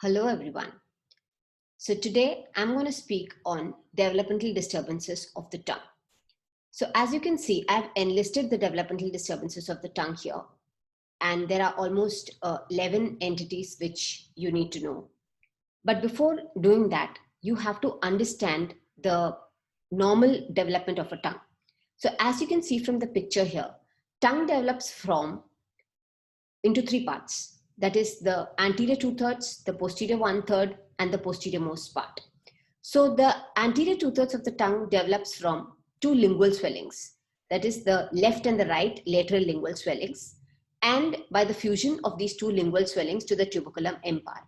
Hello everyone. So today I'm going to speak on developmental disturbances of the tongue. So as you can see, I've enlisted the developmental disturbances of the tongue here, and there are almost 11 entities which you need to know. But before doing that, you have to understand the normal development of a tongue. So as you can see from the picture here, tongue develops into three parts. That is the anterior 2/3, the posterior 1/3, and the posterior most part. So the anterior 2/3 of the tongue develops from two lingual swellings. That is the left and the right lateral lingual swellings, and by the fusion of these two lingual swellings to the tuberculum impar.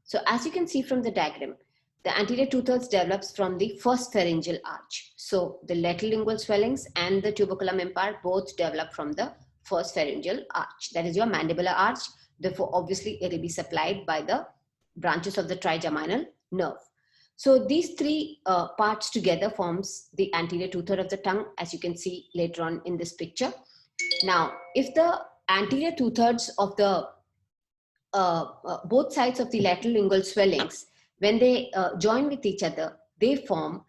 So as you can see from the diagram, the anterior 2/3 develops from the first pharyngeal arch. So the lateral lingual swellings and the tuberculum impar both develop from the first pharyngeal arch. That is your mandibular arch. Therefore, obviously, it will be supplied by the branches of the trigeminal nerve. So these three parts together forms the anterior 2/3 of the tongue, as you can see later on in this picture. Now, if the anterior 2/3 of the both sides of the lateral lingual swellings, when they join with each other, they form,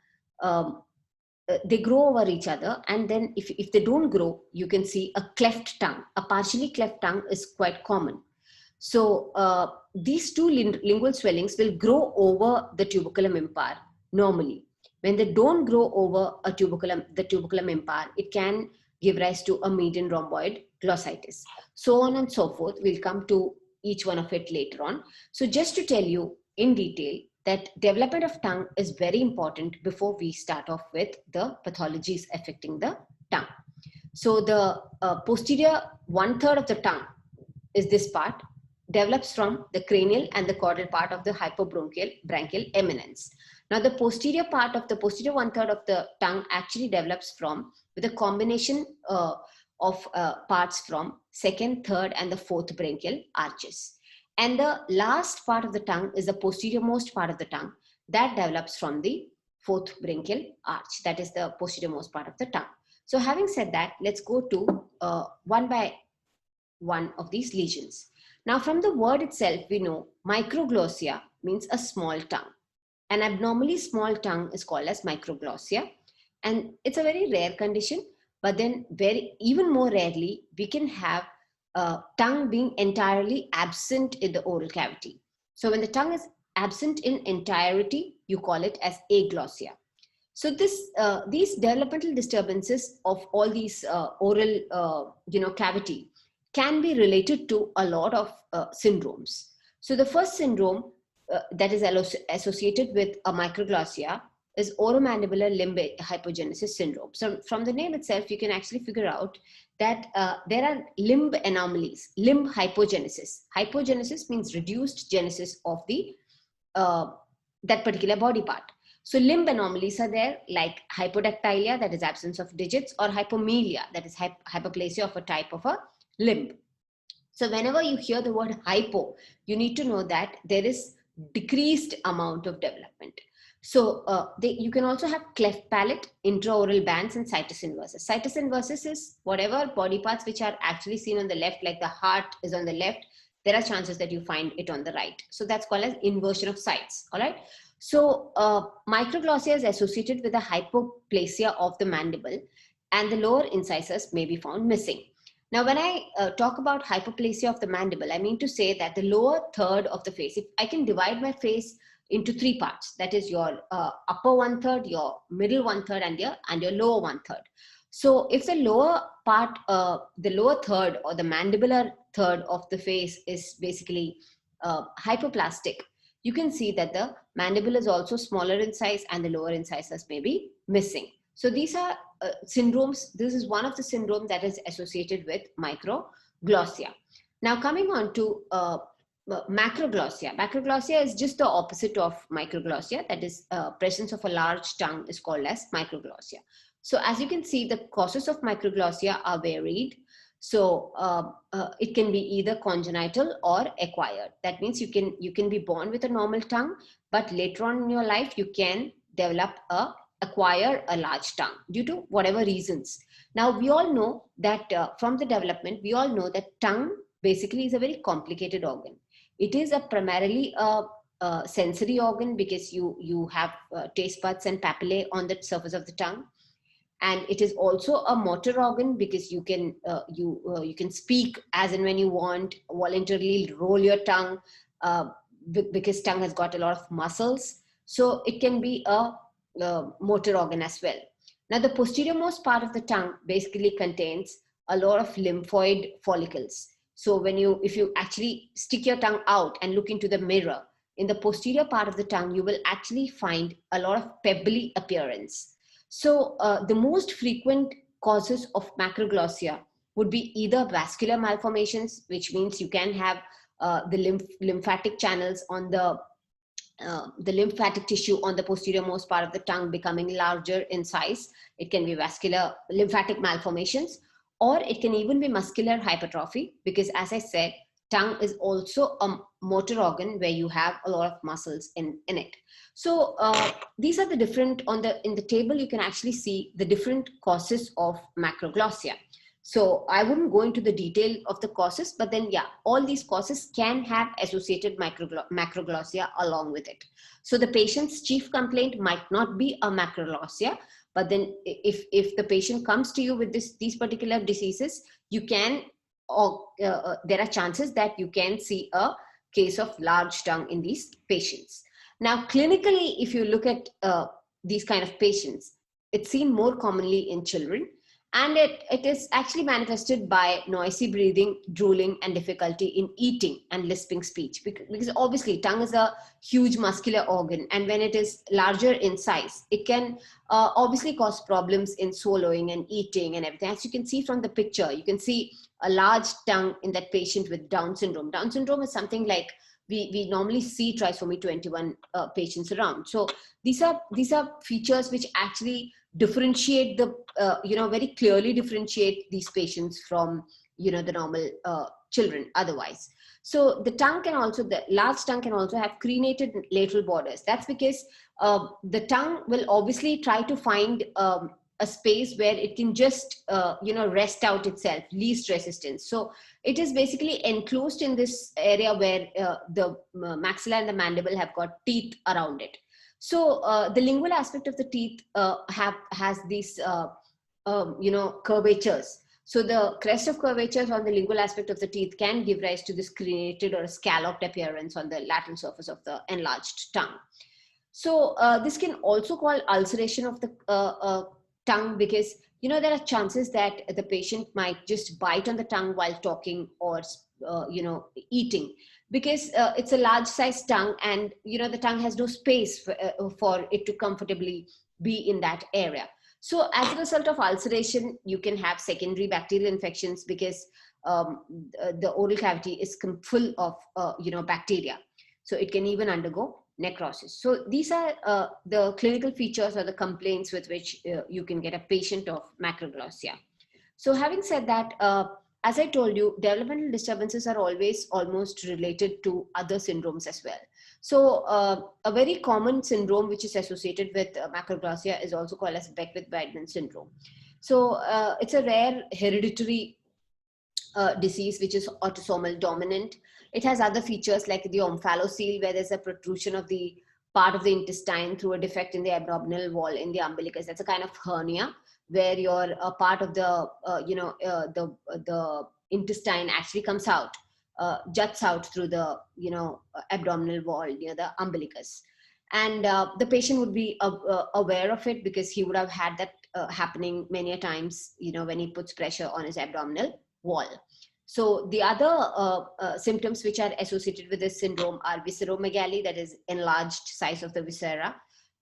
they grow over each other, and then if they don't grow, you can see a cleft tongue. A partially cleft tongue is quite common. So these two lingual swellings will grow over the tuberculum impar normally. When they don't grow over the tuberculum impar, it can give rise to a median rhomboid glossitis. So on and so forth. We'll come to each one of it later on. So just to tell you in detail that development of tongue is very important before we start off with the pathologies affecting the tongue. So the posterior 1/3 of the tongue is this part, develops from the cranial and the caudal part of the hypobranchial eminence. Now the posterior 1/3 of the tongue actually develops from with a combination of parts from second, third, and the fourth branchial arches. And the last part of the tongue is the posterior most part of the tongue that develops from the fourth branchial arch. That is the posterior most part of the tongue. So having said that, let's go to one by one of these lesions. Now from the word itself, we know microglossia means a small tongue. An abnormally small tongue is called as microglossia, and it's a very rare condition, but then even more rarely, we can have tongue being entirely absent in the oral cavity. So when the tongue is absent in entirety, you call it as aglossia. So these developmental disturbances of all these oral cavity can be related to a lot of syndromes. So the first syndrome that is associated with a microglossia is oromandibular limb hypogenesis syndrome. So from the name itself, you can actually figure out that there are limb anomalies, limb hypogenesis. Hypogenesis means reduced genesis of the that particular body part. So limb anomalies are there, like hypodactylia, that is absence of digits, or hypomelia, that is hyperplasia of a type of a limb. So whenever you hear the word hypo, you need to know that there is decreased amount of development. So you can also have cleft palate, intraoral bands, and situs inversus. Situs inversus is whatever body parts which are actually seen on the left, like the heart is on the left, there are chances that you find it on the right. So that's called as inversion of sites. All right. So microglossia is associated with a hypoplasia of the mandible, and the lower incisors may be found missing. Now, when I talk about hypoplasia of the mandible, I mean to say that the lower third of the face, if I can divide my face into three parts, that is your upper 1/3, your middle 1/3, and your lower 1/3. So if the lower part, the lower third or the mandibular third of the face is basically hypoplastic, you can see that the mandible is also smaller in size and the lower incisors may be missing. So these are syndromes. This is one of the syndromes that is associated with microglossia. Now coming on to macroglossia. Macroglossia is just the opposite of microglossia. That is presence of a large tongue is called as microglossia. So as you can see, the causes of microglossia are varied. So it can be either congenital or acquired. That means you can be born with a normal tongue, but later on in your life, you can acquire a large tongue due to whatever reasons. Now, we all know that from the development, we all know that tongue basically is a very complicated organ. It is primarily a sensory organ because you have taste buds and papillae on the surface of the tongue. And it is also a motor organ because you can speak as and when you want, voluntarily roll your tongue, because tongue has got a lot of muscles. So it can be a motor organ as well. Now, the posterior most part of the tongue basically contains a lot of lymphoid follicles. So if you actually stick your tongue out and look into the mirror, in the posterior part of the tongue, you will actually find a lot of pebbly appearance. So the most frequent causes of macroglossia would be either vascular malformations, which means you can have the lymphatic channels on the lymphatic tissue on the posterior most part of the tongue becoming larger in size. It can be vascular lymphatic malformations, or it can even be muscular hypertrophy, because as I said, tongue is also a motor organ where you have a lot of muscles in it. So these are the different, in the table you can actually see the different causes of macroglossia. So I wouldn't go into the detail of the causes, but then yeah, all these causes can have associated macroglossia along with it. So the patient's chief complaint might not be a macroglossia, but then if the patient comes to you with these particular diseases, you can, there are chances that you can see a case of large tongue in these patients. Now, clinically, if you look at these kind of patients, it's seen more commonly in children. And it is actually manifested by noisy breathing, drooling, and difficulty in eating and lisping speech. Because obviously tongue is a huge muscular organ. And when it is larger in size, it can obviously cause problems in swallowing and eating and everything. As you can see from the picture, you can see a large tongue in that patient with Down syndrome. Down syndrome is something like we normally see trisomy 21 patients around. So these are features which actually differentiate very clearly differentiate these patients from the normal children otherwise. So the large tongue can also have crenated lateral borders. That's because the tongue will obviously try to find a space where it can just rest out itself, least resistance. So it is basically enclosed in this area where the maxilla and the mandible have got teeth around it. So the lingual aspect of the teeth has these curvatures. So the crest of curvatures on the lingual aspect of the teeth can give rise to this crenated or scalloped appearance on the lateral surface of the enlarged tongue. So this can also cause ulceration of the tongue, because there are chances that the patient might just bite on the tongue while talking or eating, because it's a large sized tongue, and the tongue has no space for it to comfortably be in that area. So as a result of ulceration, you can have secondary bacterial infections, because the oral cavity is full of bacteria. So it can even undergo necrosis. So these are the clinical features or the complaints with which you can get a patient of macroglossia. So having said that, as I told you, developmental disturbances are always almost related to other syndromes as well. So a very common syndrome which is associated with macroglossia is also called as Beckwith-Weidman syndrome. So it's a rare hereditary disease which is autosomal dominant. It has other features like the omphalocele, where there's a protrusion of the part of the intestine through a defect in the abdominal wall in the umbilicus. That's a kind of hernia where your part of the the intestine actually comes out, juts out through the abdominal wall near the umbilicus. And the patient would be aware of it, because he would have had that happening many a times when he puts pressure on his abdominal wall. So the other symptoms which are associated with this syndrome are visceromegaly, that is enlarged size of the viscera.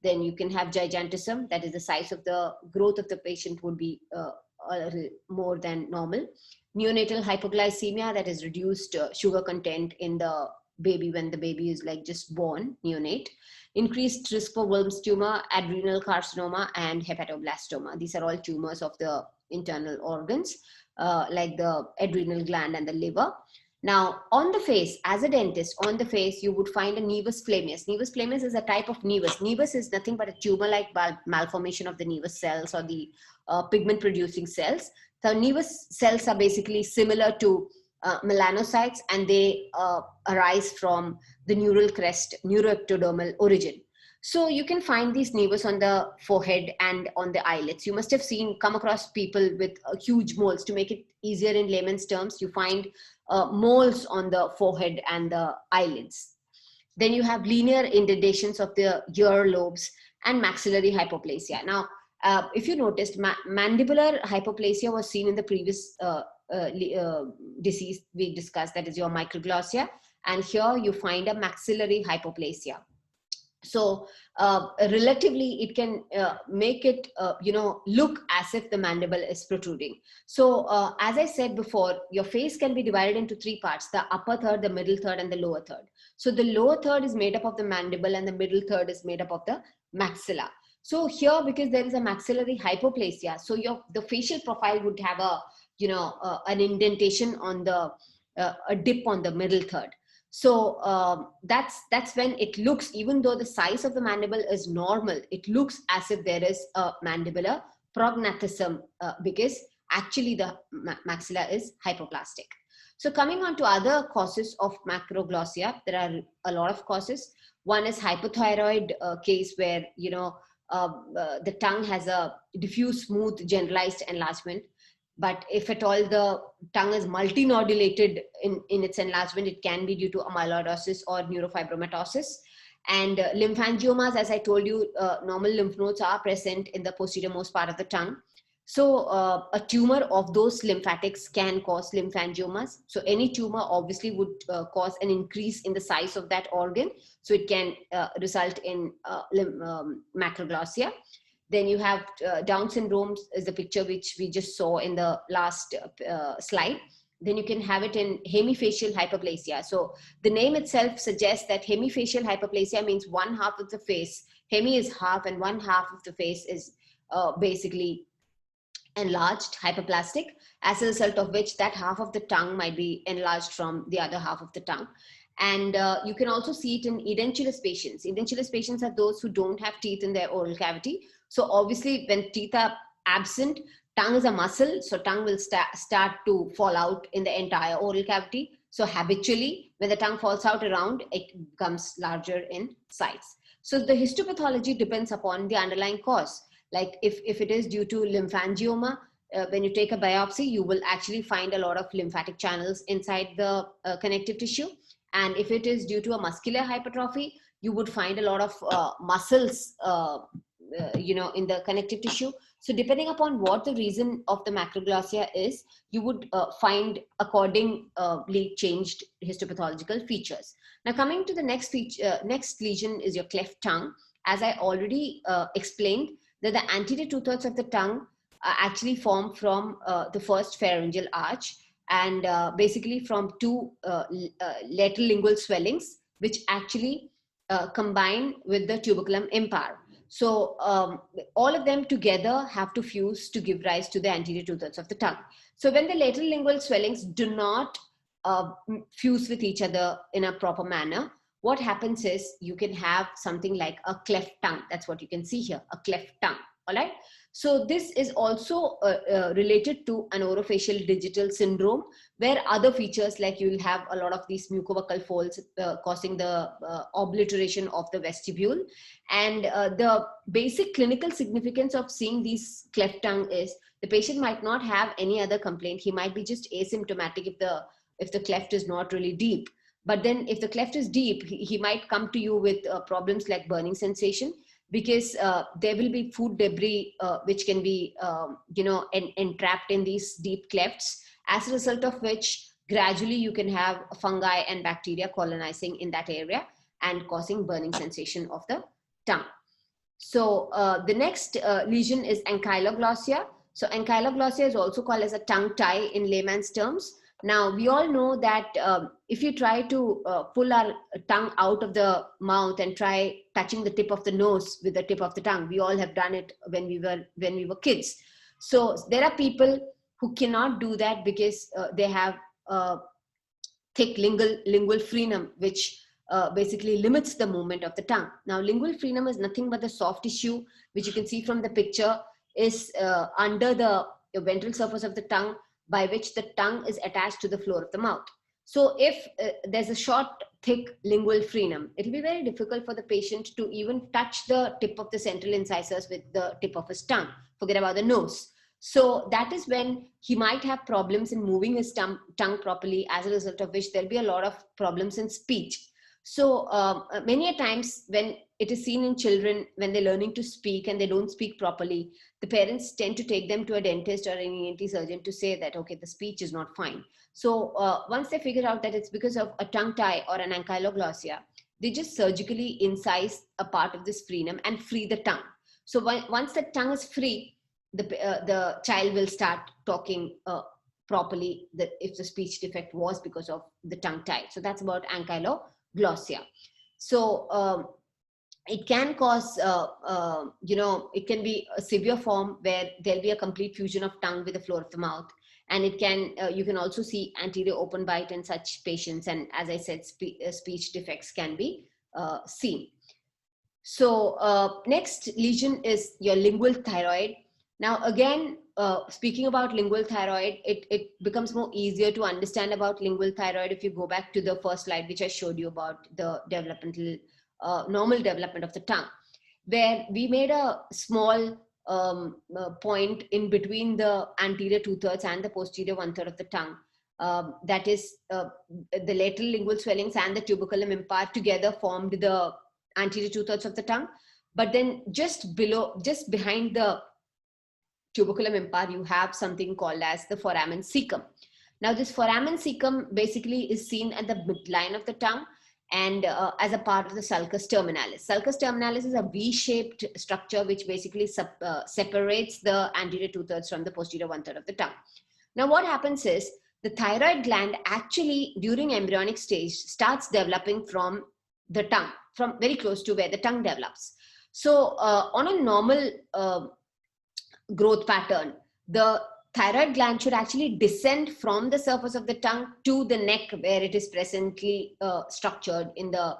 Then you can have gigantism, that is the size of the growth of the patient would be a little more than normal. Neonatal hypoglycemia, that is reduced sugar content in the baby when the baby is like just born, neonate. Increased risk for Wilms tumor, adrenal carcinoma, and hepatoblastoma. These are all tumors of the internal organs, like the adrenal gland and the liver. Now, on the face, as a dentist, on the face, you would find a nevus flammeus. Nevus flammeus is a type of nevus. Nevus is nothing but a tumor-like malformation of the nevus cells or the pigment-producing cells. So nevus cells are basically similar to melanocytes, and they arise from the neural crest, neuroectodermal origin. So you can find these nevus on the forehead and on the eyelids. You must have come across people with huge moles. To make it easier in layman's terms, you find moles on the forehead and the eyelids. Then you have linear indentations of the ear lobes and maxillary hypoplasia. Now, if you noticed, mandibular hypoplasia was seen in the previous disease we discussed, that is your microglossia. And here you find a maxillary hypoplasia. So relatively, it can make it, look as if the mandible is protruding. So as I said before, your face can be divided into three parts: the upper third, the middle third, and the lower third. So the lower third is made up of the mandible, and the middle third is made up of the maxilla. So here, because there is a maxillary hypoplasia, so the facial profile would have an indentation on the a dip on the middle third. So that's when it looks, even though the size of the mandible is normal, it looks as if there is a mandibular prognathism because actually the maxilla is hypoplastic. So coming on to other causes of macroglossia, there are a lot of causes. One is hypothyroid case where, the tongue has a diffuse, smooth, generalized enlargement. But if at all the tongue is multinodulated in its enlargement, it can be due to amyloidosis or neurofibromatosis. And lymphangiomas, as I told you, normal lymph nodes are present in the posterior most part of the tongue. So a tumor of those lymphatics can cause lymphangiomas. So any tumor obviously would cause an increase in the size of that organ. So it can result in macroglossia. Then you have Down syndrome is the picture which we just saw in the last slide. Then you can have it in hemifacial hyperplasia. So the name itself suggests that hemifacial hyperplasia means one half of the face. Hemi is half and one half of the face is basically enlarged, hyperplastic, as a result of which that half of the tongue might be enlarged from the other half of the tongue. And you can also see it in edentulous patients. Edentulous patients are those who don't have teeth in their oral cavity. So obviously when teeth are absent, tongue is a muscle, so tongue will start to fall out in the entire oral cavity. So habitually, when the tongue falls out around, it becomes larger in size. So the histopathology depends upon the underlying cause. Like if it is due to lymphangioma, when you take a biopsy, you will actually find a lot of lymphatic channels inside the connective tissue. And if it is due to a muscular hypertrophy, you would find a lot of muscles in the connective tissue. So depending upon what the reason of the macroglossia is, you would find accordingly changed histopathological features. Now coming to the next lesion is your cleft tongue. As I already explained, that the anterior two-thirds of the tongue actually form from the first pharyngeal arch, and basically from two lateral lingual swellings, which actually combine with the tuberculum impar. So all of them together have to fuse to give rise to the anterior two-thirds of the tongue. So when the lateral lingual swellings do not fuse with each other in a proper manner, what happens is you can have something like a cleft tongue. That's what you can see here, a cleft tongue. All right. So this is also related to an orofacial digital syndrome, where other features like you will have a lot of these mucobuccal folds causing the obliteration of the vestibule. And the basic clinical significance of seeing these cleft tongue is the patient might not have any other complaint. He might be just asymptomatic if the cleft is not really deep. But then if the cleft is deep, he might come to you with problems like burning sensation, because there will be food debris which can be, entrapped in these deep clefts, as a result of which gradually you can have fungi and bacteria colonizing in that area and causing burning sensation of the tongue. So the next lesion is ankyloglossia. So ankyloglossia is also called as a tongue tie in layman's terms. Now, we all know that if you try to pull our tongue out of the mouth and try touching the tip of the nose with the tip of the tongue, we all have done it when we were kids. So there are people who cannot do that because they have thick lingual frenum, which basically limits the movement of the tongue. Now, lingual frenum is nothing but the soft tissue, which you can see from the picture, is under the ventral surface of the tongue, by which the tongue is attached to the floor of the mouth. So if there's a short, thick lingual frenum, it'll be very difficult for the patient to even touch the tip of the central incisors with the tip of his tongue. Forget about the nose. So that is when he might have problems in moving his tongue properly, as a result of which there'll be a lot of problems in speech. So many a times when it is seen in children, when they're learning to speak and they don't speak properly, the parents tend to take them to a dentist or an ENT surgeon to say that, okay, the speech is not fine. So once they figure out that it's because of a tongue tie or an ankylosglossia, they just surgically incise a part of this frenum and free the tongue. So once the tongue is free, the child will start talking properly, if the speech defect was because of the tongue tie. So that's about ankylosglossia. So it can cause, it can be a severe form where there'll be a complete fusion of tongue with the floor of the mouth. And it can, you can also see anterior open bite in such patients. And as I said, speech defects can be seen. So next lesion is your lingual thyroid. Now, again, speaking about lingual thyroid, it becomes more easier to understand about lingual thyroid if you go back to the first slide, which I showed you about the developmental, normal development of the tongue, where we made a small point in between the anterior 2/3 and the posterior 1/3 of the tongue. That is, the lateral lingual swellings and the tuberculum impar together formed the anterior 2/3 of the tongue. But then just behind the tuberculum impar, you have something called as the foramen cecum. Now, this foramen cecum basically is seen at the midline of the tongue and as a part of the sulcus terminalis. Sulcus terminalis is a V-shaped structure which basically separates the anterior 2/3 from the posterior 1/3 of the tongue. Now, what happens is the thyroid gland actually during embryonic stage starts developing from the tongue, from very close to where the tongue develops. So on a normal growth pattern, the thyroid gland should actually descend from the surface of the tongue to the neck where it is presently structured in the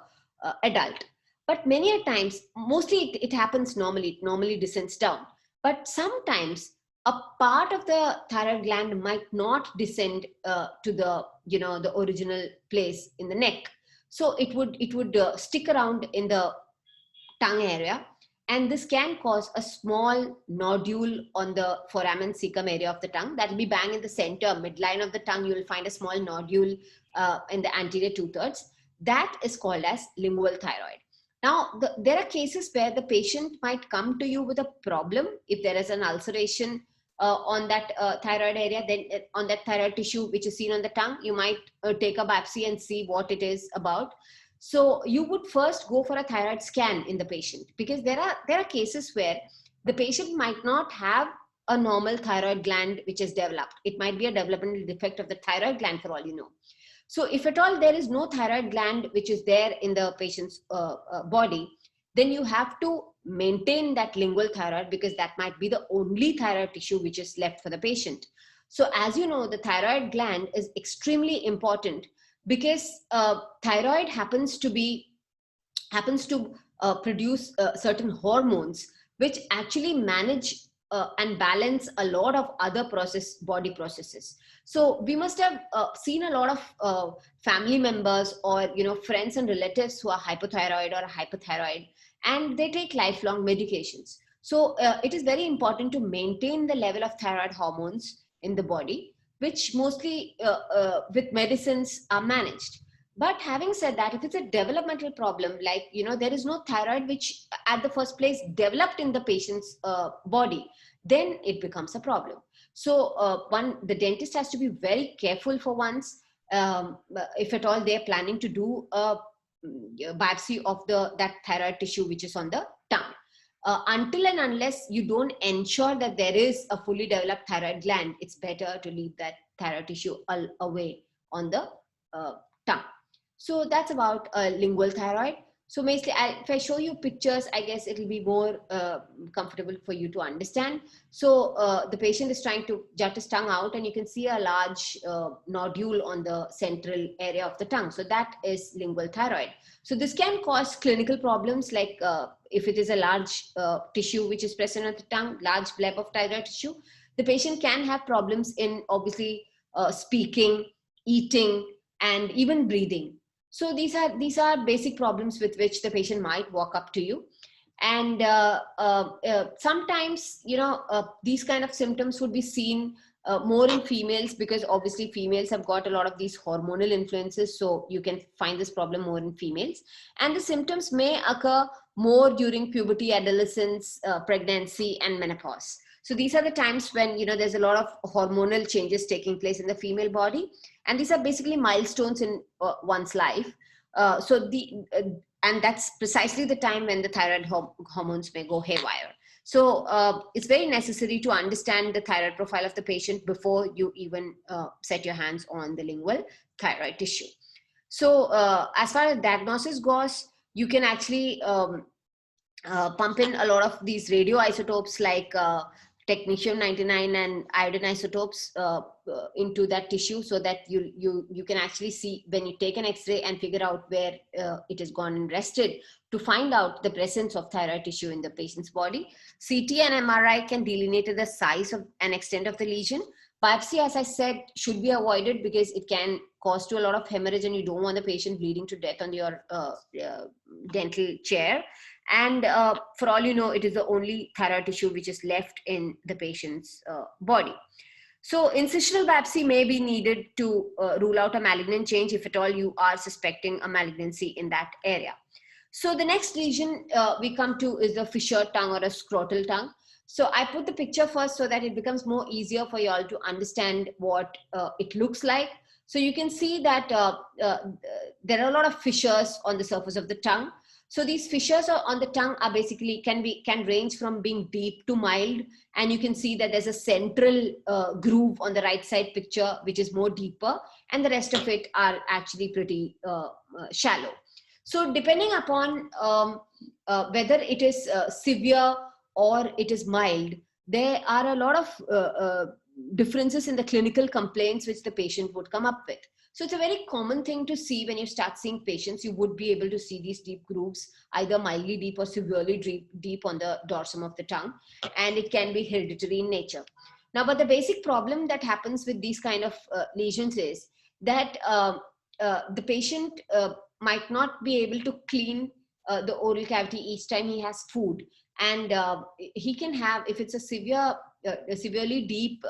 adult. But many a times, mostly it happens normally, it normally descends down. But sometimes a part of the thyroid gland might not descend to the, the original place in the neck. So it would stick around in the tongue area, and this can cause a small nodule on the foramen cecum area of the tongue. That will be bang in the center, midline of the tongue. You will find a small nodule in the anterior 2/3. That is called as lingual thyroid. Now, there are cases where the patient might come to you with a problem. If there is an ulceration on that thyroid area, then on that thyroid tissue which is seen on the tongue, you might take a biopsy and see what it is about. So you would first go for a thyroid scan in the patient, because there are cases where the patient might not have a normal thyroid gland which is developed. It might be a developmental defect of the thyroid gland for all you know. So if at all there is no thyroid gland which is there in the patient's body, then you have to maintain that lingual thyroid, because that might be the only thyroid tissue which is left for the patient. So as you know, the thyroid gland is extremely important, because thyroid happens to produce certain hormones which actually manage and balance a lot of other body processes. So we must have seen a lot of family members or friends and relatives who are hypothyroid or hyperthyroid, and they take lifelong medications. So it is very important to maintain the level of thyroid hormones in the body, which mostly with medicines are managed. But having said that, if it's a developmental problem, like, there is no thyroid which at the first place developed in the patient's body, then it becomes a problem. So the dentist has to be very careful for once, if at all they're planning to do a biopsy of that thyroid tissue which is on the tongue. Until and unless you don't ensure that there is a fully developed thyroid gland, it's better to leave that thyroid tissue away on the tongue. So that's about lingual thyroid. So basically, if I show you pictures, I guess it'll be more comfortable for you to understand. So the patient is trying to jut his tongue out, and you can see a large nodule on the central area of the tongue. So that is lingual thyroid. So this can cause clinical problems, like if it is a large tissue which is present on the tongue, large bleb of thyroid tissue, The patient can have problems in obviously speaking, eating, and even breathing. So these are basic problems with which the patient might walk up to you. And sometimes, these kind of symptoms would be seen more in females, because obviously females have got a lot of these hormonal influences. So you can find this problem more in females. And the symptoms may occur more during puberty, adolescence, pregnancy, and menopause. So these are the times when, there's a lot of hormonal changes taking place in the female body. And these are basically milestones in one's life. And that's precisely the time when the thyroid hormones may go haywire. So it's very necessary to understand the thyroid profile of the patient before you even set your hands on the lingual thyroid tissue. So as far as diagnosis goes, you can actually pump in a lot of these radioisotopes like technetium-99 and iodine isotopes into that tissue, so that you can actually see when you take an X-ray and figure out where it has gone and rested, to find out the presence of thyroid tissue in the patient's body. CT and MRI can delineate the size of and extent of the lesion. Biopsy, as I said, should be avoided because it can cause to a lot of hemorrhage, and you don't want the patient bleeding to death on your dental chair. And for all you know, it is the only thyroid tissue which is left in the patient's body. So incisional biopsy may be needed to rule out a malignant change if at all you are suspecting a malignancy in that area. So the next lesion we come to is the fissured tongue or a scrotal tongue. So I put the picture first so that it becomes more easier for you all to understand what it looks like. So you can see that there are a lot of fissures on the surface of the tongue. So these fissures on the tongue are basically can range from being deep to mild, and you can see that there's a central groove on the right side picture which is more deeper, and the rest of it are actually pretty shallow. So depending upon whether it is severe or it is mild, there are a lot of differences in the clinical complaints which the patient would come up with. So it's a very common thing to see when you start seeing patients. You would be able to see these deep grooves, either mildly deep or severely deep on the dorsum of the tongue, and it can be hereditary in nature. Now, but the basic problem that happens with these kind of lesions is that the patient might not be able to clean the oral cavity each time he has food, and he can have, if it's a severely deep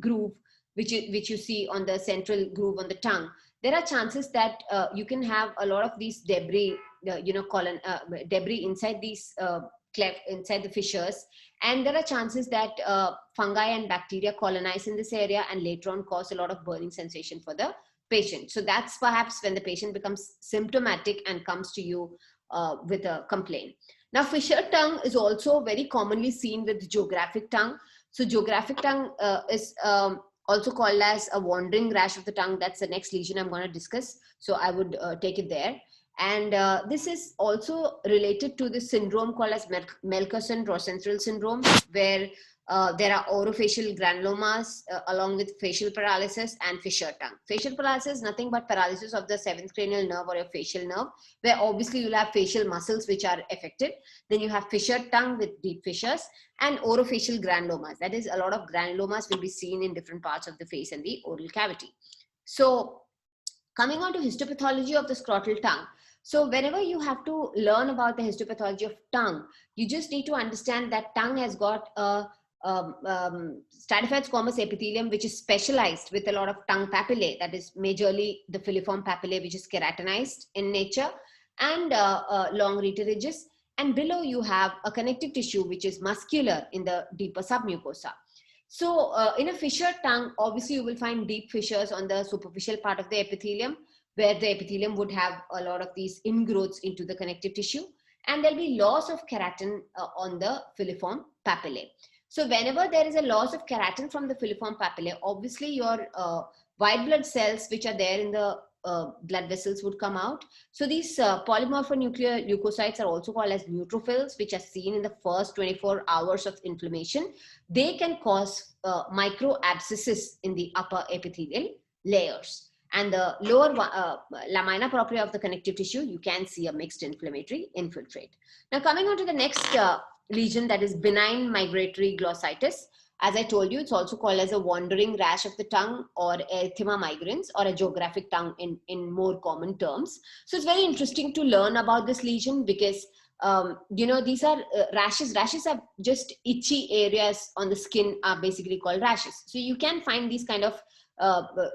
groove, which you see on the central groove on the tongue, there are chances that you can have a lot of these debris, debris inside these cleft, inside the fissures, and there are chances that fungi and bacteria colonize in this area and later on cause a lot of burning sensation for the patient. So that's perhaps when the patient becomes symptomatic and comes to you with a complaint. Now, fissured tongue is also very commonly seen with geographic tongue. So geographic tongue is also called as a wandering rash of the tongue. That's the next lesion I'm going to discuss. So I would take it there. And this is also related to the syndrome called as Melchior-Rosenthal syndrome, where there are orofacial granulomas along with facial paralysis and fissured tongue. Facial paralysis is nothing but paralysis of the 7th cranial nerve or your facial nerve, where obviously you'll have facial muscles which are affected. Then you have fissured tongue with deep fissures, and orofacial granulomas. That is, a lot of granulomas will be seen in different parts of the face and the oral cavity. So coming on to histopathology of the scrotal tongue. So whenever you have to learn about the histopathology of tongue, you just need to understand that tongue has got a stratified squamous epithelium which is specialized with a lot of tongue papillae, that is majorly the filiform papillae, which is keratinized in nature, and long rete ridges. And below you have a connective tissue which is muscular in the deeper submucosa. So in a fissured tongue, obviously you will find deep fissures on the superficial part of the epithelium, where the epithelium would have a lot of these ingrowths into the connective tissue, and there'll be loss of keratin on the filiform papillae. So whenever there is a loss of keratin from the filiform papillae, obviously your white blood cells which are there in the blood vessels would come out. So these polymorphonuclear leukocytes are also called as neutrophils, which are seen in the first 24 hours of inflammation. They can cause micro abscesses in the upper epithelial layers. And the lower lamina propria of the connective tissue, you can see a mixed inflammatory infiltrate. Now coming on to the next lesion, that is benign migratory glossitis. As I told you, it's also called as a wandering rash of the tongue or erythema migrans or a geographic tongue in more common terms. So it's very interesting to learn about this lesion because these are rashes. Rashes are just itchy areas on the skin are basically called rashes. So you can find these kind of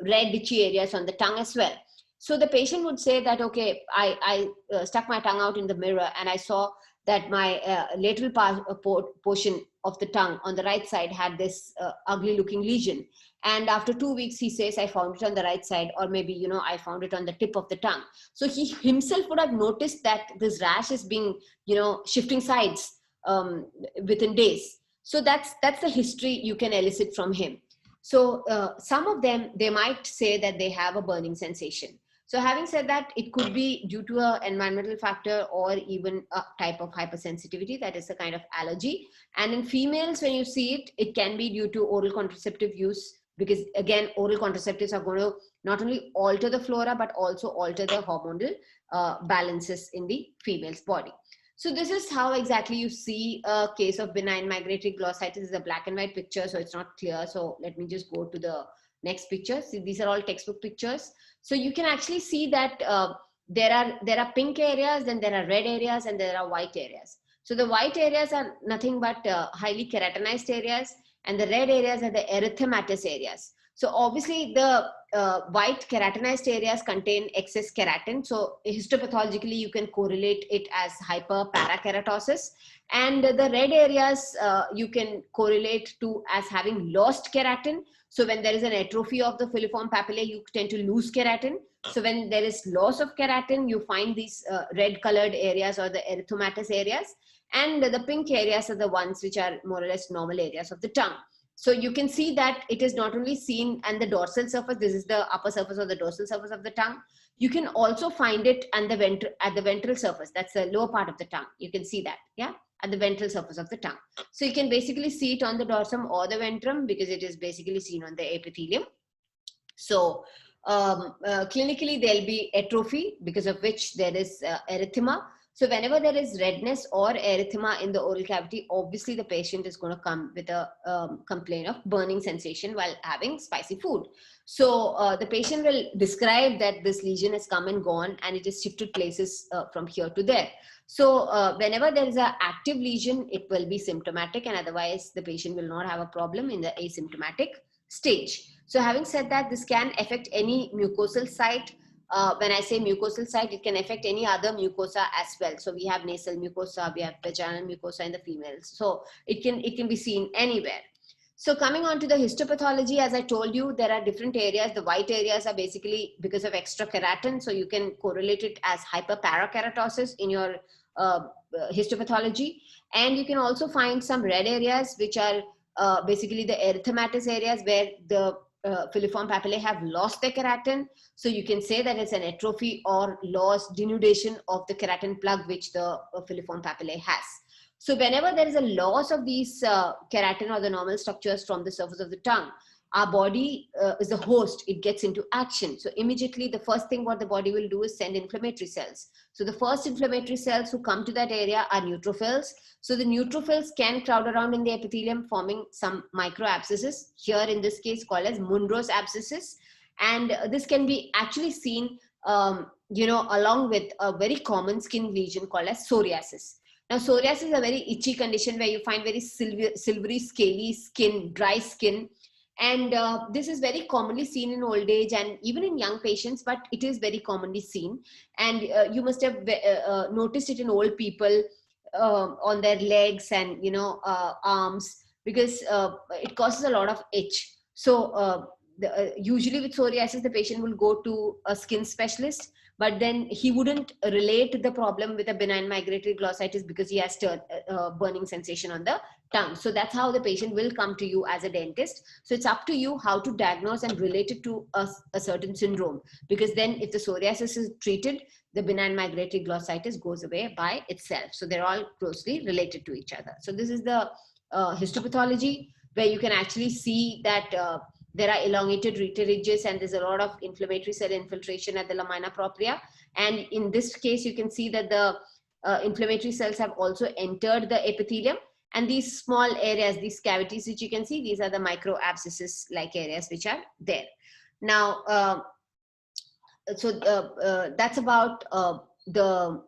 red itchy areas on the tongue as well. So the patient would say that, okay, I stuck my tongue out in the mirror and I saw that my lateral portion of the tongue on the right side had this ugly looking lesion. And after 2 weeks, he says, I found it on the right side, or maybe, I found it on the tip of the tongue. So he himself would have noticed that this rash is being, shifting sides within days. So that's the history you can elicit from him. So some of them, they might say that they have a burning sensation. So having said that, it could be due to an environmental factor or even a type of hypersensitivity, that is a kind of allergy. And in females, when you see it, it can be due to oral contraceptive use, because again, oral contraceptives are going to not only alter the flora, but also alter the hormonal balances in the female's body. So this is how exactly you see a case of benign migratory glossitis. This is a black and white picture, so it's not clear. So let me just go to the next picture. See, these are all textbook pictures. So you can actually see that there are pink areas, then there are red areas, and there are white areas. So the white areas are nothing but highly keratinized areas, and the red areas are the erythematous areas. So obviously the white keratinized areas contain excess keratin. So histopathologically, you can correlate it as hyperparakeratosis. And the red areas you can correlate to as having lost keratin. So when there is an atrophy of the filiform papillae, you tend to lose keratin. So when there is loss of keratin, you find these red colored areas or the erythematous areas. And the pink areas are the ones which are more or less normal areas of the tongue. So you can see that it is not only seen on the dorsal surface, this is the upper surface or the dorsal surface of the tongue. You can also find it at the ventral surface. That's the lower part of the tongue. You can see that, yeah, at the ventral surface of the tongue. So you can basically see it on the dorsum or the ventrum because it is basically seen on the epithelium. So clinically, there'll be atrophy because of which there is erythema. So whenever there is redness or erythema in the oral cavity, obviously the patient is going to come with a complaint of burning sensation while having spicy food. So the patient will describe that this lesion has come and gone and it has shifted places from here to there. So whenever there is an active lesion, it will be symptomatic, and otherwise the patient will not have a problem in the asymptomatic stage. So having said that, this can affect any mucosal site. When I say mucosal site, it can affect any other mucosa as well. So we have nasal mucosa, we have vaginal mucosa in the females. So it can be seen anywhere. So coming on to the histopathology, as I told you, there are different areas. The white areas are basically because of extra keratin. So you can correlate it as hyperparakeratosis in your histopathology. And you can also find some red areas, which are basically the erythematous areas where the filiform papillae have lost their keratin. So you can say that it's an atrophy or loss, denudation of the keratin plug which the filiform papillae has. So whenever there is a loss of these keratin or the normal structures from the surface of the tongue, our body is the host, it gets into action. So immediately the first thing what the body will do is send inflammatory cells. So the first inflammatory cells who come to that area are neutrophils. So the neutrophils can crowd around in the epithelium, forming some micro abscesses, here in this case called as Munro's abscesses. And this can be actually seen along with a very common skin lesion called as psoriasis. Now, psoriasis is a very itchy condition where you find very silvery, scaly skin, dry skin. And this is very commonly seen in old age and even in young patients, but it is very commonly seen. And you must have noticed it in old people on their legs and, arms, because it causes a lot of itch. So usually with psoriasis, the patient will go to a skin specialist, but then he wouldn't relate the problem with a benign migratory glossitis because he has burning sensation on the tongue. So that's how the patient will come to you as a dentist. So it's up to you how to diagnose and relate it to a certain syndrome, because then if the psoriasis is treated, the benign migratory glossitis goes away by itself. So they're all closely related to each other. So this is the histopathology where you can actually see that there are elongated ridges and there's a lot of inflammatory cell infiltration at the lamina propria. And in this case, you can see that the inflammatory cells have also entered the epithelium And these small areas, these cavities which you can see, these are the micro abscesses like areas which are there. Now, that's about the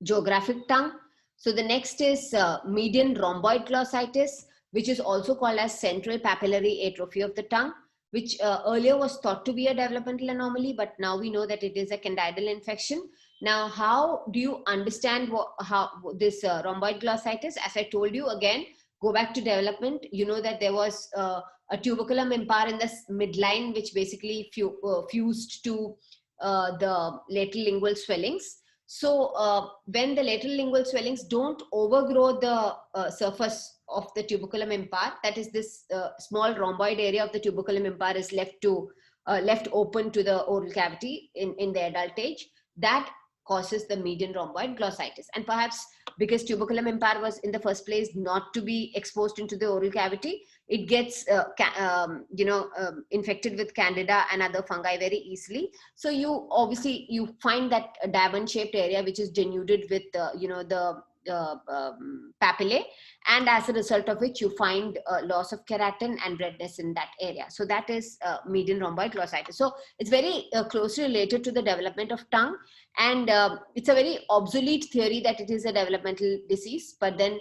geographic tongue. So the next is median rhomboid glossitis, which is also called as central papillary atrophy of the tongue, which earlier was thought to be a developmental anomaly, but now we know that it is a candidal infection. Now, how do you understand how this rhomboid glossitis? As I told you, again, go back to development. You know that there was a tuberculum impar in the midline, which basically fused to the lateral lingual swellings. So when the lateral lingual swellings don't overgrow the surface of the tuberculum impar, that is this small rhomboid area of the tuberculum impar is left open to the oral cavity in the adult age, that causes the median rhomboid glossitis. And perhaps because tuberculum impar was in the first place not to be exposed into the oral cavity, it gets infected with candida and other fungi very easily. So you find that diamond shaped area which is denuded with the papillae, and as a result of which you find loss of keratin and redness in that area. So that is median rhomboid glossitis. So it's very closely related to the development of tongue, and it's a very obsolete theory that it is a developmental disease, but then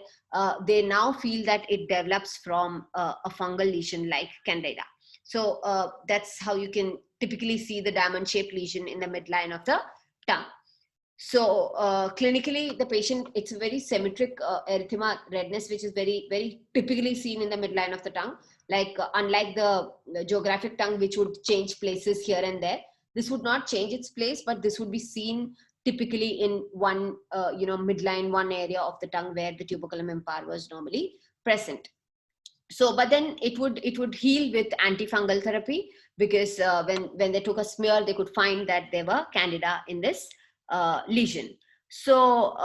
they now feel that it develops from a fungal lesion like candida. So that's how you can typically see the diamond shaped lesion in the midline of the tongue. So clinically, the patient, it's a very symmetric erythema redness, which is very, very typically seen in the midline of the tongue. Like unlike the geographic tongue, which would change places here and there, this would not change its place, but this would be seen typically in one, midline, one area of the tongue where the tuberculum impar was normally present. So, but then it would heal with antifungal therapy, because when they took a smear, they could find that there were candida in this lesion. So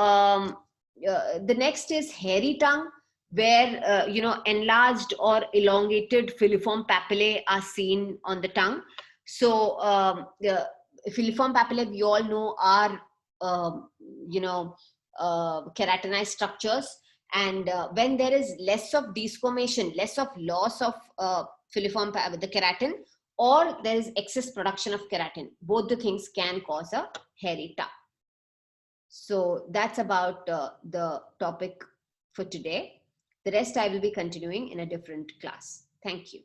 the next is hairy tongue, where enlarged or elongated filiform papillae are seen on the tongue. So the filiform papillae, we all know, are keratinized structures, and when there is less of desquamation, less of loss of filiform the keratin, or there is excess production of keratin, both the things can cause a hairy tongue. So that's about the topic for today. The rest I will be continuing in a different class. Thank you.